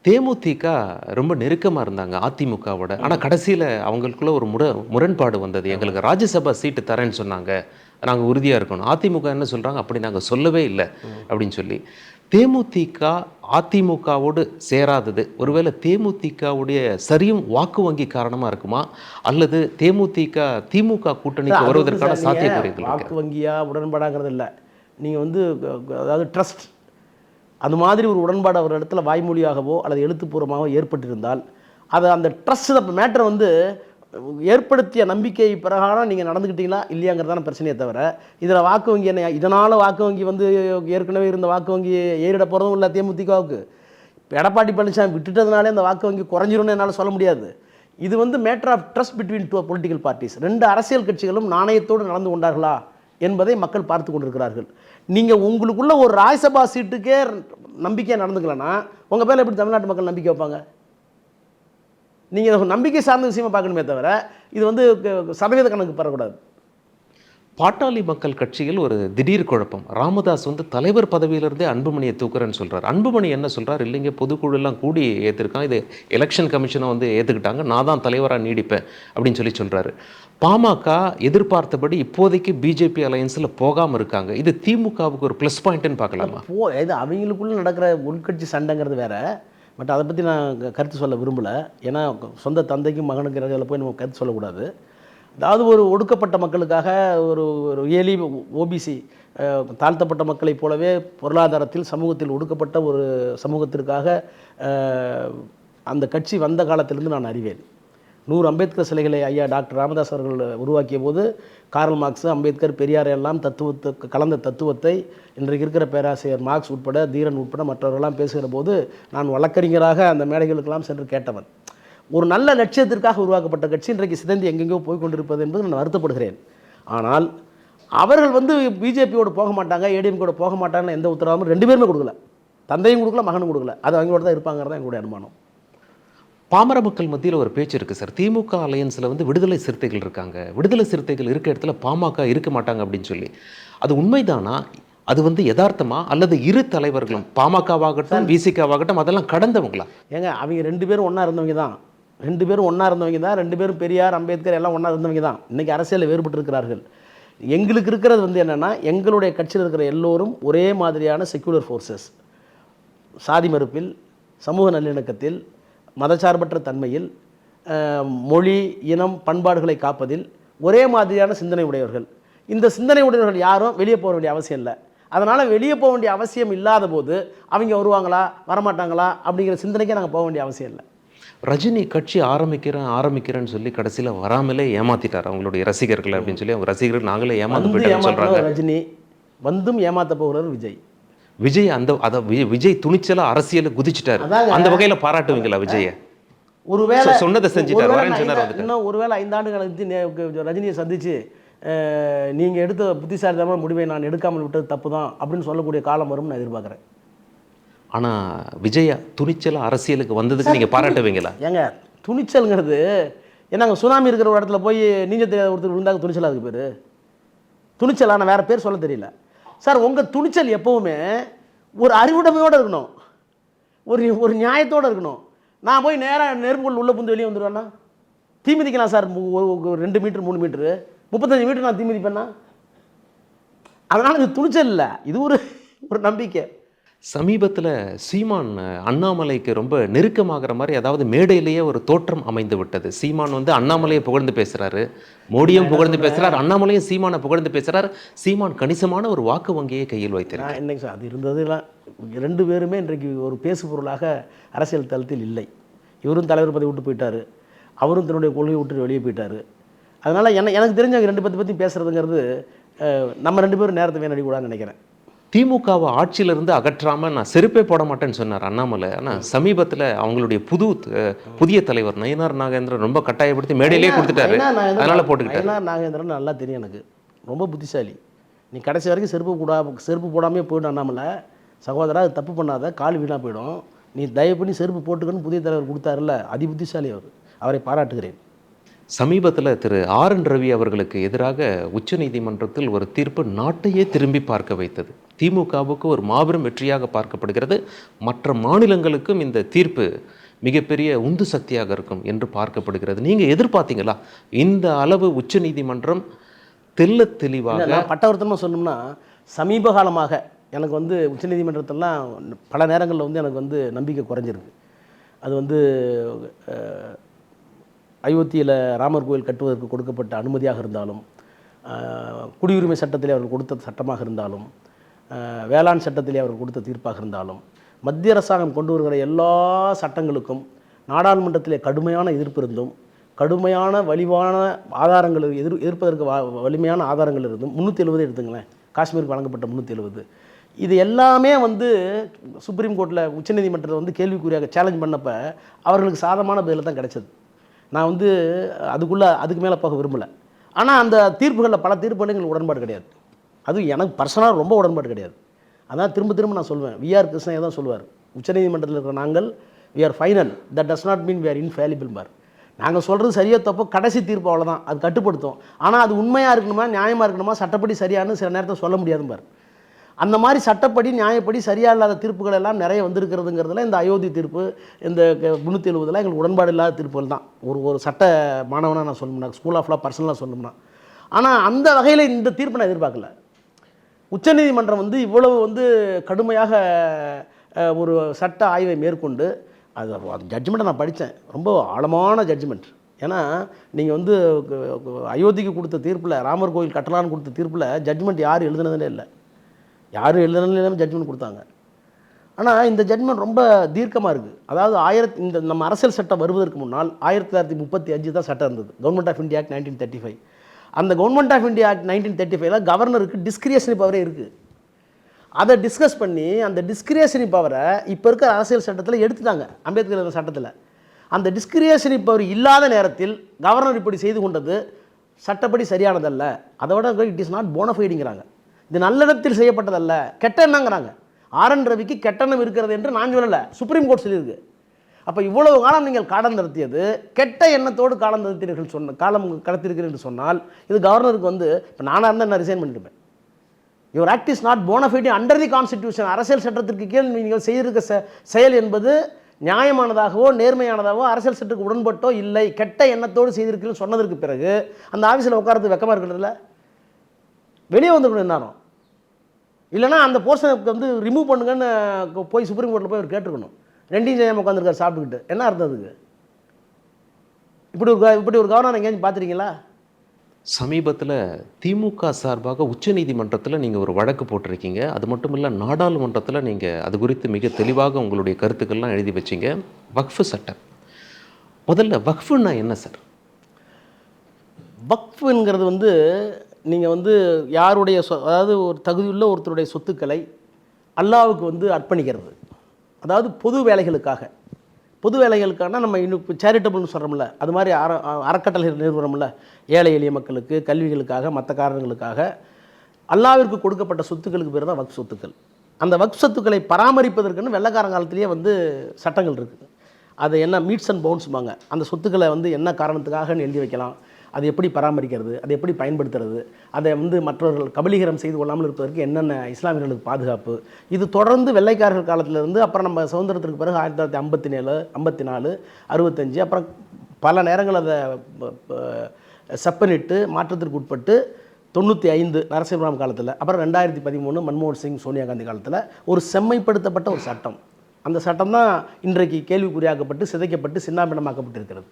தேமுதிக ரொம்ப நெருக்கமா இருந்தாங்க அதிமுகவோட. ஆனா கடைசியில அவங்களுக்குள்ள ஒரு முரண்பாடு வந்தது. எங்களுக்கு ராஜ்யசபா சீட்டு தரேன்னு சொன்னாங்க. நாங்க உறுதியா இருக்கணும். அதிமுக என்ன சொல்றாங்க, அப்படி நாங்க சொல்லவே இல்ல அப்படின்னு சொல்லி. தேமுதிக அதிமுகவோடு சேராதது, ஒருவேளை தேமுதிகவுடைய சரியும் வாக்கு வங்கி காரணமா இருக்குமா? அல்லது தேமுதிக திமுக கூட்டணிக்கு அது வந்து வருவதற்கான சார், நீங்கள் சாத்தியக்கூறுகள் வாக்கு இருக்கிறது? வங்கியா உடன்பாடாங்கிறது இல்லை. நீங்கள் வந்து அதாவது ட்ரஸ்ட் அது மாதிரி ஒரு உடன்பாடு அவர் இடத்துல வாய்மொழியாகவோ அல்லது எழுத்துப்பூர்வமாகவோ ஏற்பட்டிருந்தால் அதை அந்த ட்ரஸ்ட் மேட்டரை வந்து ஏற்படுத்திய நம்பிக்கை பிரகாரம் நீங்கள் நடந்துக்கிட்டீங்களா இல்லையாங்கிறதான பிரச்சனையே தவிர, இதில் வாக்கு வங்கி என்ன, இதனால் வாக்கு வங்கி வந்து ஏற்கனவே இருந்த வாக்கு வங்கி ஏறிட போகிறதும் இல்லை தேமுதிகவுக்கு. எடப்பாடி பழனிசாமி விட்டுட்டதுனாலே அந்த வாக்கு வங்கி குறைஞ்சிரும்னு என்னால் சொல்ல முடியாது. இது வந்து matter of trust between two political parties. ரெண்டு அரசியல் கட்சிகளும் நாணயத்தோடு நடந்து கொண்டார்களா என்பதை மக்கள் பார்த்து கொண்டிருக்கிறார்கள். நீங்கள் உங்களுக்குள்ள ஒரு ராஜ்யசபா சீட்டுக்கே நம்பிக்கையாக நடந்துக்கலன்னா உங்கள் பேரில் எப்படி தமிழ்நாட்டு மக்கள் நம்பிக்கை வைப்பாங்க? நீங்கள் நம்பிக்கை சார்ந்த விஷயமா பார்க்கணுமே தவிர இது வந்து சதவீத கணக்கு பெறக்கூடாது. பாட்டாளி மக்கள் கட்சியில் ஒரு திடீர் குழப்பம். ராமதாஸ் வந்து தலைவர் பதவியிலிருந்தே அன்புமணியை தூக்குறேன்னு சொல்றாரு. அன்புமணி என்ன சொல்றாரு, இல்லைங்க பொதுக்குழு எல்லாம் கூடி ஏற்றிருக்கான், இது எலெக்ஷன் கமிஷனை வந்து ஏற்றுக்கிட்டாங்க, நான் தான் தலைவராக நீடிப்பேன் அப்படின்னு சொல்றாரு. பாமக எதிர்பார்த்தபடி இப்போதைக்கு பிஜேபி அலையன்ஸில் போகாமல் இருக்காங்க. இது திமுகவுக்கு ஒரு ப்ளஸ் பாயிண்ட்னு பார்க்கலாமா? இது அவங்களுக்குள்ளே நடக்கிற உள்கட்சி சண்டைங்கிறது வேற. பட் அதை பற்றி நான் கருத்து சொல்ல விரும்பலை. ஏன்னா சொந்த தந்தைக்கும் மகனுக்கு இடையில போய் நம்ம கருத்து சொல்லக்கூடாது. அதாவது ஒரு ஒடுக்கப்பட்ட மக்களுக்காக ஒரு ஒரு ஏலி ஓபிசி தாழ்த்தப்பட்ட மக்களைப் போலவே பொருளாதாரத்தில் சமூகத்தில் ஒடுக்கப்பட்ட ஒரு சமூகத்திற்காக அந்த கட்சி வந்த காலத்திலிருந்து நான் அறிவேன். 100 அம்பேத்கர் சிலைகளை ஐயா டாக்டர் ராமதாஸ் அவர்கள் உருவாக்கிய போது கார்ல் மார்க்ஸ், அம்பேத்கர், பெரியார் எல்லாம் கலந்த தத்துவத்தை இன்றைக்கு இருக்கிற பேராசிரியர் மார்க்ஸ் உட்பட, தீரன் உட்பட மற்றவர்களெல்லாம் பேசுகிற போது நான் வழக்கறிஞராக அந்த மேடைகளுக்கெல்லாம் சென்று கேட்டவன். ஒரு நல்ல லட்சியத்திற்காக உருவாக்கப்பட்ட கட்சி இன்றைக்கு சிதைந்து எங்கெங்கோ போய் கொண்டிருப்பது என்பது நான் வருத்தப்படுகிறேன். ஆனால் அவர்கள் வந்து பிஜேபியோடு போக மாட்டாங்க, ஏடிஎம்கோட போக மாட்டாங்கன்னு எந்த உத்தரவாதமும் ரெண்டு பேருமே கொடுக்கல. தந்தையும் கொடுக்கல, மகனும் கொடுக்கல. அது அவங்களோட தான் இருப்பாங்கிறது தான் எங்களுடைய அனுமானம். பாமர மக்கள் மத்தியில் ஒரு பேச்சு இருக்குது சார். திமுக அலையன்ஸில் வந்து விடுதலை சிறுத்தைகள் இருக்காங்க, விடுதலை சிறுத்தைகள் இருக்க இடத்துல பாமக இருக்க மாட்டாங்க அப்படின்னு சொல்லி. அது உண்மைதானா? அது வந்து யதார்த்தமா? அல்லது இரு தலைவர்களும் பாமகவாகட்டும் விசிகாவாகட்டும் அதெல்லாம் கடந்தவங்களா? ஏங்க அவங்க ரெண்டு பேரும் ஒன்றா இருந்தவங்க தான். ரெண்டு பேரும் பெரியார், அம்பேத்கர் எல்லாம் ஒன்றா இருந்தவங்க தான். இன்றைக்கி அரசியலில் வேறுபட்டு இருக்கிறார்கள். எங்களுக்கு இருக்கிறது வந்து என்னென்னா, எங்களுடைய கட்சியில் இருக்கிற எல்லோரும் ஒரே மாதிரியான செக்யூலர் ஃபோர்ஸஸ். சாதி மறுப்பில், சமூக நல்லிணக்கத்தில், மதச்சார்பற்ற தன்மையில், மொழி, இனம், பண்பாடுகளை காப்பதில் ஒரே மாதிரியான சிந்தனை உடையவர்கள். இந்த சிந்தனை உடையவர்கள் யாரும் வெளியே போக வேண்டிய அவசியம் இல்லை. அதனால் வெளியே போக வேண்டிய அவசியம் இல்லாத போது அவங்க வருவாங்களா வரமாட்டாங்களா அப்படிங்கிற சிந்தனைக்கே நாங்கள் போக வேண்டிய அவசியம் இல்லை. ரஜினி கட்சி ஆரம்பிக்கிறேன்னு சொல்லி கடைசியில் வராமலே ஏமாத்திட்டார் அவங்களுடைய ரசிகர்கள் அப்படின்னு சொல்லி. அவங்க ரசிகர்கள் நாங்களே ஏமாந்து போயிட்டோம்னு சொல்கிறாங்க. ரஜினி வந்தும் ஏமாத்த போகிறார் விஜய். விஜய் விஜய் துணிச்சலா அரசியலை குதிச்சுட்டார். அந்த வகையில் பாராட்டுவீங்களா விஜயை? ஒருவேளை சொன்னதை செஞ்சுட்டார். இன்னும் ஒருவேளை 5 ஆண்டு கழித்து ரஜினியை சந்திச்சு நீங்கள் எடுத்த புத்திசாலித்தனமான முடிவை நான் எடுக்காமல் விட்டது தப்பு தான் அப்படின்னு சொல்லக்கூடிய காலம் வரும்னு நான் எதிர்பார்க்குறேன். ஆனால் விஜயா துணிச்சலா அரசியலுக்கு வந்ததுக்கு நீங்கள் பாராட்டுவீங்களா? ஏங்க துணிச்சல்ங்கிறது என்னங்க, சுனாமி இருக்கிற ஒரு இடத்துல போய் நீஞ்சல் தெரியாத ஒருத்தர் விழுந்தாங்க துணிச்சல். அதுக்கு பேர் துணிச்சலா? நான் வேறு பேர் சொல்ல தெரியல சார். உங்கள் துணிச்சல் எப்போவுமே ஒரு அறிவுடைமையோடு இருக்கணும், ஒரு நியாயத்தோடு இருக்கணும். நான் போய் நேராக நெருப்புக்குள் உள்ள புந்து வெளியே வந்துடுவேன்னா தீ மிதிக்கலாம் சார். 2 மீட்டர் 3 மீட்டரு 35 மீட்டர் நான் தீ மிதிப்பேன்னா? அதனால் இது துணிச்சல் இல்லை, இது ஒரு நம்பிக்கை. சமீபத்தில் சீமான் அண்ணாமலைக்கு ரொம்ப நெருக்கமாகிற மாதிரி அதாவது மேடையிலேயே ஒரு தோற்றம் அமைந்து விட்டது. சீமான் வந்து அண்ணாமலையை புகழ்ந்து பேசுகிறாரு, மோடியும் புகழ்ந்து பேசுகிறார், அண்ணாமலையும் சீமானை புகழ்ந்து பேசுகிறார். சீமான் கணிசமான ஒரு வாக்கு வங்கியை கையில் வைத்திருக்கிறார். என்னங்க சார், அது இருந்ததுலாம் 2 பேருமே இன்றைக்கு ஒரு பேசு பொருளாக அரசியல் தளத்தில் இல்லை. இவரும் தலைவர் பதவி விட்டு போயிட்டார், அவரும் தன்னுடைய கொள்கையை விட்டு வெளியே போயிட்டார். அதனால் எனக்கு தெரிஞ்சவங்க 2 பேர்த்தை பற்றி பேசுகிறதுங்கிறது நம்ம 2 பேரும் நேரத்தை வீணடிக்கூடாதுன்னு நினைக்கிறேன். திமுகவை ஆட்சியிலிருந்து அகற்றாமல் நான் செருப்பே போட மாட்டேன்னு சொன்னார் அண்ணாமலை. ஆனால் சமீபத்தில் அவங்களுடைய புதிய தலைவர் நயினார் நாகேந்திரன் ரொம்ப கட்டாயப்படுத்தி மேடையிலே கொடுத்துட்டாரு. அதனால போட்டுக்கிட்டாரு. நயினார் நாகேந்திரன் நல்லா தெரியும் எனக்கு, ரொம்ப புத்திசாலி. நீ கடைசி வரைக்கும் செருப்பு போடாமே போயிடும் அண்ணாமலை. சகோதரா அது தப்பு பண்ணாத, கால் வீணாக போயிடும், நீ தயவு பண்ணி செருப்பு போட்டுக்கன்னு புதிய தலைவர் கொடுத்தாருல்ல, அதி புத்திசாலி அவர். அவரை பாராட்டுகிறேன். சமீபத்தில் திரு ஆர்.என். ரவி அவர்களுக்கு எதிராக உச்சநீதிமன்றத்தில் ஒரு தீர்ப்பு நாட்டையே திரும்பி பார்க்க வைத்தது. திமுகவுக்கு ஒரு மாபெரும் வெற்றியாக பார்க்கப்படுகிறது. மற்ற மாநிலங்களுக்கும் இந்த தீர்ப்பு மிகப்பெரிய உந்து சக்தியாக இருக்கும் என்று பார்க்கப்படுகிறது. நீங்கள் எதிர்பார்த்தீங்களா இந்த அளவு உச்சநீதிமன்றம் தெள்ளத் தெளிவாக? நான் பட்டவர்த்தமாக சொல்லணும்னா, சமீப காலமாக எனக்கு வந்து உச்சநீதிமன்றத்திலாம் பல நேரங்களில் வந்து எனக்கு வந்து நம்பிக்கை குறைஞ்சிருக்கு. அது வந்து அயோத்தியில் ராமர் கோயில் கட்டுவதற்கு கொடுக்கப்பட்ட அனுமதியாக இருந்தாலும், குடியுரிமை சட்டத்திலே அவர்கள் கொடுத்த சட்டமாக இருந்தாலும், வேளாண் சட்டத்திலே அவர்கள் கொடுத்த தீர்ப்பாக இருந்தாலும், மத்திய அரசாங்கம் கொண்டு வருகிற எல்லா சட்டங்களுக்கும் நாடாளுமன்றத்திலே கடுமையான எதிர்ப்பு இருந்தும், கடுமையான வலிவான ஆதாரங்கள் எதிர்ப்பதற்கு வலிமையான ஆதாரங்கள் இருந்தும், 370 எடுத்துங்களேன், காஷ்மீருக்கு வழங்கப்பட்ட 370, இது எல்லாமே வந்து சுப்ரீம் கோர்ட்டில் உச்சநீதிமன்றத்தில் வந்து கேள்விக்குறியாக சேலஞ்ச் பண்ணப்போ அவர்களுக்கு சாதகமான பதில் தான் கிடைச்சது. நான் வந்து அதுக்கு மேலே போக விரும்பலை. ஆனால் அந்த தீர்ப்புகளில் பல தீர்ப்புகளில் எங்களுக்கு உடன்பாடு கிடையாது. அதுவும் எனக்கு பர்சனலாக ரொம்ப உடன்பாடு கிடையாது. அதான் திரும்ப நான் சொல்வேன். வி.ஆர். கிருஷ்ணய்யா தான் சொல்லுவார், உச்சநீதிமன்றத்தில் இருக்கிற நாங்கள் we are final, that does not mean we are infallible பார். நாங்கள் சொல்கிறது சரியாக தப்போ கடைசி தீர்ப்பு அவ்வளோதான், அது கட்டுப்படுத்தும். ஆனால் அது உண்மையாக இருக்கணுமா, நியாயமாக இருக்கணுமா, சட்டப்படி சரியானு சில நேரத்தில் சொல்ல முடியாது பார். அந்த மாதிரி சட்டப்படி நியாயப்படி சரியாக இல்லாத தீர்ப்புகள் எல்லாம் நிறைய வந்திருக்கிறதுங்கிறதுல இந்த அயோத்தி தீர்ப்பு, இந்த 370 எங்களுக்கு உடன்பாடு இல்லாத தீர்ப்புகள் தான். ஒரு சட்ட மாணவனாக நான் சொல்லணும்னா, ஸ்கூல் ஆஃப் லா பர்சனலாக சொல்லணும்னா. ஆனால் அந்த வகையில் இந்த தீர்ப்பை நான் எதிர்பார்க்கல. உச்சநீதிமன்றம் வந்து இவ்வளவு வந்து கடுமையாக ஒரு சட்ட ஆய்வை மேற்கொண்டு அது ஜட்ஜ்மெண்ட்டை நான் படித்தேன். ரொம்ப ஆழமான ஜட்ஜ்மெண்ட். ஏன்னா நீங்கள் வந்து அயோத்திக்கு கொடுத்த தீர்ப்பில், ராமர் கோயில் கட்டலான்னு கொடுத்த தீர்ப்பில் ஜட்ஜ்மெண்ட் யாரும் எழுதுனதுனே இல்லை. யாரும் எழுதுனதுலேயும் ஜட்ஜ்மெண்ட் கொடுத்தாங்க. ஆனால் இந்த ஜட்ஜ்மெண்ட் ரொம்ப தீர்க்கமாக இருக்குது. அதாவது இந்த நம்ம அரசியல் சட்டம் வருவதற்கு முன்னால் 1935 தான் சட்டம் இருந்தது, கவர்மெண்ட் ஆஃப் இந்தியா ஆக்ட் 1935. அந்த கவர்மெண்ட் ஆஃப் இந்தியா ஆக்ட் 1935 கவர்னருக்கு டிஸ்கிரியேஷனரி பவரே இருக்குது. அதை டிஸ்கஸ் பண்ணி அந்த டிஸ்கிரியேஷனரி பவரை இப்போ இருக்கிற அரசியல் சட்டத்தில் எடுத்துட்டாங்க, அம்பேத்கர் சட்டத்தில். அந்த டிஸ்கிரியேஷனரி பவர் இல்லாத நேரத்தில் கவர்னர் இப்படி செய்து கொண்டது சட்டப்படி சரியானதல்ல, அதோட இட் இஸ் நாட் போனஃபைடுங்கிறாங்க. இது நல்லிடத்தில் செய்யப்பட்டதல்ல, கெட்ட எண்ணங்கிறாங்க. ஆர்.என். ரவிக்கு கெட்டெண்ணம் இருக்கிறது என்று நான் சொல்லலை, சுப்ரீம் கோர்ட் சொல்லியிருக்கு. அப்போ இவ்வளவு காலம் நீங்கள் காலம் நடத்தியது கெட்ட எண்ணத்தோடு காலம் கடத்திருக்கிறீர்கள் என்று சொன்னால், இது கவர்னருக்கு வந்து இப்போ நானாக இருந்தால் நான் ரிசைன் பண்ணிட்டுப்பேன். Your act is not bona fide under the constitution. அரசியல் சட்டத்திற்கு கீழ் நீங்கள் செய்திருக்க செயல் என்பது நியாயமானதாகவோ நேர்மையானதாகவோ அரசியல் சட்டத்துக்கு உடன்பட்டோ இல்லை, கெட்ட எண்ணத்தோடு செய்திருக்கீங்கன்னு சொன்னதற்கு பிறகு அந்த ஆஃபீஸில் உட்காரது வெக்கமாக இருக்கிறதுல வெளியே வந்துக்கணும் என்னாலும். இல்லைனா அந்த போர்ஷனுக்கு வந்து ரிமூவ் பண்ணுங்கன்னு போய் சுப்ரீம் கோர்ட்டில் போய் அவர் கேட்டுருக்கணும். 2 செய்யாமல் உட்காந்துருக்காரு சாப்பிட்டுக்கிட்டு. என்ன அர்த்தம் அதுக்கு? இப்படி ஒரு கவர்னர் எங்கேயும் பார்த்துருக்கீங்களா? சமீபத்தில் திமுக சார்பாக உச்சநீதிமன்றத்தில் நீங்கள் ஒரு வழக்கு போட்டிருக்கீங்க. அது மட்டும் இல்லை, நாடாளுமன்றத்தில் நீங்கள் அது குறித்து மிக தெளிவாக உங்களுடைய கருத்துக்கள்லாம் எழுதி வச்சிங்க. வக்ஃபு சட்டம். முதல்ல வக்ஃபுன்னா என்ன சார்? வக்ஃபுங்கிறது வந்து நீங்கள் வந்து யாருடைய அதாவது ஒரு தகுதியுள்ள ஒருத்தருடைய சொத்துக்களை அல்லாஹ்வுக்கு வந்து அர்ப்பணிக்கிறது. அதாவது பொது வேலைகளுக்கான நம்ம இன்னும் இப்போ சேரிட்டபிள்னு சொல்கிறோம்ல, அது மாதிரி அறக்கட்டளை நிறுவனம்ல, ஏழை எளிய மக்களுக்கு கல்விகளுக்காக மற்ற காரணங்களுக்காக அல்லாஹ்விற்கு கொடுக்கப்பட்ட சொத்துக்களுக்கு பேர் தான் வக்ஃப் சொத்துக்கள். அந்த வக்ஃப் சொத்துக்களை பராமரிப்பதற்குன்னு வெள்ளைக்காரன் காலத்திலேயே வந்து சட்டங்கள் இருக்குது. அது என்ன மீட்ஸ் அண்ட் பவுண்ட்ஸ்பாங்க. அந்த சொத்துக்களை வந்து என்ன காரணத்துக்காகன்னு எழுதி வைக்கலாம், அது எப்படி பராமரிக்கிறது, அதை எப்படி பயன்படுத்துறது, அதை வந்து மற்றவர்கள் கபலீகரம் செய்து கொள்ளாமல் இருப்பதற்கு என்னென்ன இஸ்லாமியர்களுக்கு பாதுகாப்பு, இது தொடர்ந்து வெள்ளைக்காரர்கள் காலத்திலிருந்து அப்புறம் நம்ம சுதந்திரத்திற்கு பிறகு 1957, 54, 65 அப்புறம் பல நேரங்கள் அதை செப்பனிட்டு மாற்றத்திற்கு உட்பட்டு 95 நரசிம்மராவ் காலத்தில், அப்புறம் 2013 மன்மோகன் சிங் சோனியா காந்தி காலத்தில் ஒரு செம்மைப்படுத்தப்பட்ட ஒரு சட்டம். அந்த சட்டம் தான் இன்றைக்கு கேள்விக்குறியாக்கப்பட்டு சிதைக்கப்பட்டு சின்னாபின்னமாக்கப்பட்டிருக்கிறது.